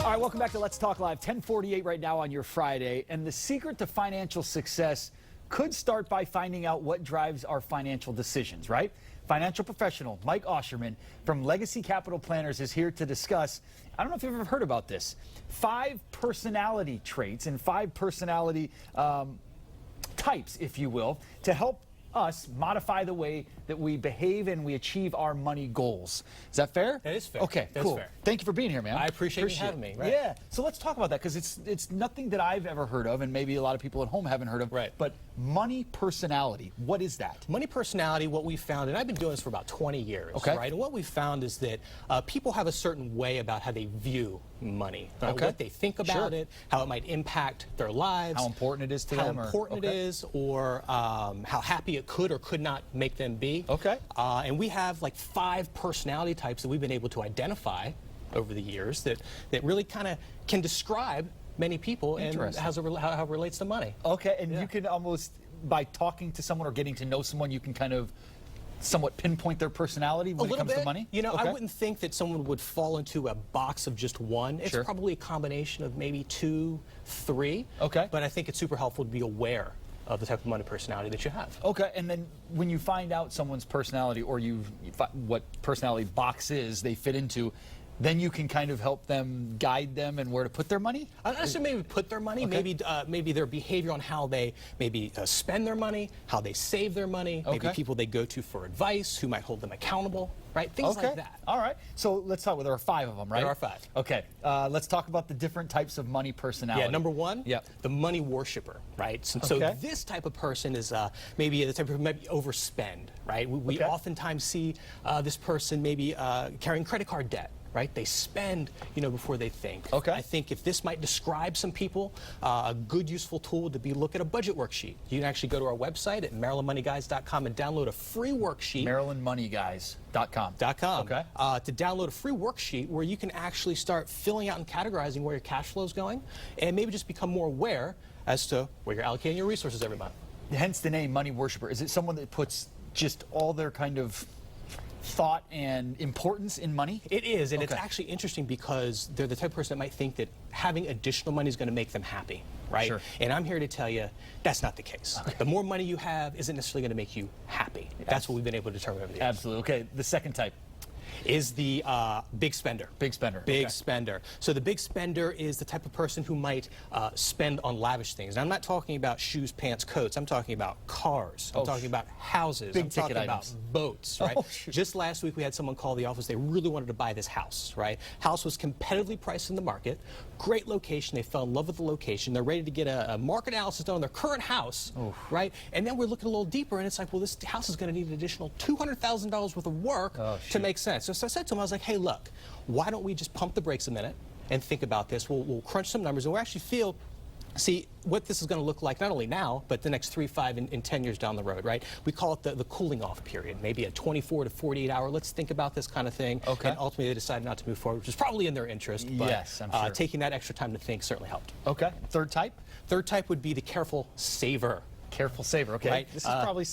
All right, welcome back to Let's Talk Live. 10:48 right now on your Friday. And the secret to financial success could start by finding out what drives our financial decisions, right? Financial professional Mike Ausherman from Legacy Capital Planners is here to discuss, I don't know if you've ever heard about this, 5 personality traits and 5 personality types, if you will, to help us modify the way that we behave and we achieve our money goals. Is that fair? That is fair. Okay, That's cool. fair. Thank you for being here, man. I appreciate you having me. Right. Yeah. So let's talk about that because it's nothing that I've ever heard of, and maybe a lot of people at home haven't heard of. Right. But money personality, what is that? Money personality, what we found, and I've been doing this for about 20 years, okay, right? And what we found is that people have a certain way about how they view money, okay, what they think about it, how it might impact their lives, how important it is to how them, important it is, or how happy it could or could not make them be. Okay. And we have like 5 personality types that we've been able to identify over the years that really kind of can describe many people and how it relates to money. Okay, and you can almost, by talking to someone or getting to know someone, you can kind of somewhat pinpoint their personality when it comes to money? You know, I wouldn't think that someone would fall into a box of just one. It's probably a combination of maybe 2, 3. Okay. But I think it's super helpful to be aware of the type of money personality that you have. Okay, and then when you find out someone's personality or what personality box is they fit into, then you can kind of help them, guide them, and where to put their money? Not necessarily maybe put their money, maybe their behavior on how they maybe spend their money, how they save their money, maybe people they go to for advice, who might hold them accountable, right? Things like that. All right. So let's talk. There are 5 of them, right? There are 5. Okay. Let's talk about the different types of money personality. Yeah. Number 1, the money worshiper, right? So this type of person is maybe the type of maybe overspend, right? We oftentimes see this person maybe carrying credit card debt. Right? They spend, before they think. Okay. I think if this might describe some people, a good useful tool would be look at a budget worksheet. You can actually go to our website at MarylandMoneyGuys.com and download a free worksheet. MarylandMoneyGuys.com. Okay. To download a free worksheet where you can actually start filling out and categorizing where your cash flow is going, and maybe just become more aware as to where you're allocating your resources every month. Hence the name Money Worshiper. Is it someone that puts just all their kind of thought and importance in money? It is, and it's actually interesting because they're the type of person that might think that having additional money is going to make them happy, right? Sure. And I'm here to tell you that's not the case. The more money you have isn't necessarily going to make you happy. That's what we've been able to determine over the years. Absolutely. Okay, the second type is the big spender. Big spender. Big spender. So the big spender is the type of person who might spend on lavish things. And I'm not talking about shoes, pants, coats. I'm talking about cars. I'm talking about houses. Big I'm talking ticket about items. boats, right? Just last week we had someone call the office. They really wanted to buy this house, right? House was competitively priced in the market. Great location. They fell in love with the location. They're ready to get a market analysis done on their current house, right? And then we're looking a little deeper, and it's like, well, this house is going to need an additional $200,000 worth of work to make sense. So I said to him, I was like, hey, look, why don't we just pump the brakes a minute and think about this? We'll crunch some numbers, and we'll actually see what this is going to look like not only now, but the next 3, 5, and 10 years down the road, right? We call it the cooling off period, maybe a 24 to 48 hour. Let's think about this kind of thing. And ultimately they decided not to move forward, which is probably in their interest. But yes, I'm sure. Taking that extra time to think certainly helped. Okay. Third type? Third type would be the careful saver. Careful saver, okay. Right. This is probably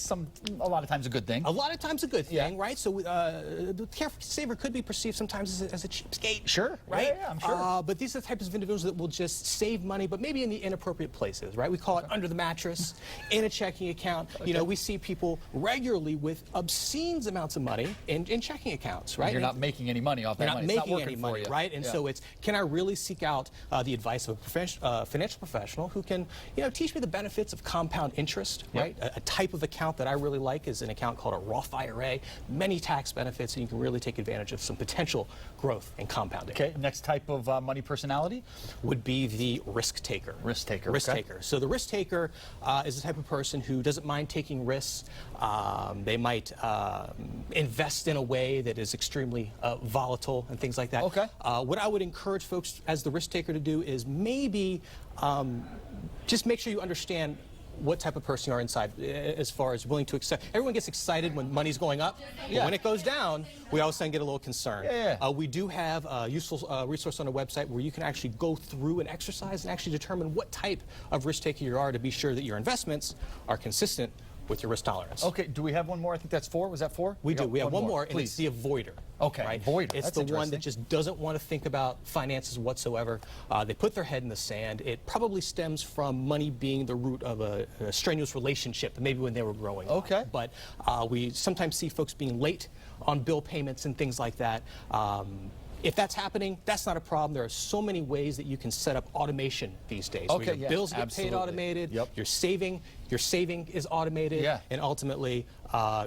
a lot of times a good thing. A lot of times a good thing, right? So the careful saver could be perceived sometimes as a cheapskate. Sure. Right? Yeah, I'm sure. But these are the types of individuals that will just save money, but maybe in the inappropriate places, right? We call it under the mattress, in a checking account. You know, we see people regularly with obscene amounts of money in checking accounts, right? You're not making any money off that money. You're not making any money, right? And so it's, can I really seek out the advice of a financial professional who can, teach me the benefits of compound interest, right? A type of account that I really like is an account called a Roth IRA. Many tax benefits, and you can really take advantage of some potential growth and compounding. Okay, next type of money personality would be the risk taker. Risk taker. Risk taker. So the risk taker is the type of person who doesn't mind taking risks. They might invest in a way that is extremely volatile and things like that. Okay. What I would encourage folks as the risk taker to do is maybe just make sure you understand what type of person you are inside as far as willing to accept. Everyone gets excited when money's going up, but when it goes down, we all of a sudden get a little concerned. We do have a useful resource on the website where you can actually go through an exercise and actually determine what type of risk taker you are to be sure that your investments are consistent with your risk tolerance. Okay, do we have one more? I think that's 4. Was that 4? We do. We have one more, and please. it's the avoider. Okay, right? avoider. It's That's the one interesting. that just doesn't want to think about finances whatsoever. They put their head in the sand. It probably stems from money being the root of a strenuous relationship, maybe when they were growing up. Okay. But we sometimes see folks being late on bill payments and things like that. If that's happening, that's not a problem. There are so many ways that you can set up automation these days. Okay, where your yeah, bills get absolutely. paid automated, Yep. your saving is automated, Yeah. and ultimately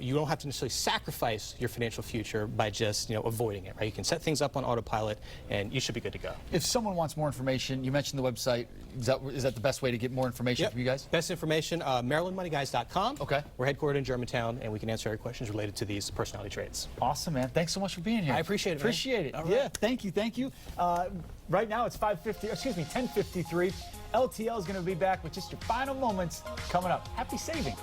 you don't have to necessarily sacrifice your financial future by just avoiding it. Right? You can set things up on autopilot, and you should be good to go. If someone wants more information, you mentioned the website. Is that the best way to get more information Yep. from you guys? Best information, MarylandMoneyGuys.com. Okay. We're headquartered in Germantown, and we can answer any questions related to these personality traits. Awesome, man. Thanks so much for being here. I appreciate it, man. Appreciate it. All Yeah, right. thank you, thank you. Right now it's 10:53. LTL is going to be back with just your final moments coming up. Happy saving.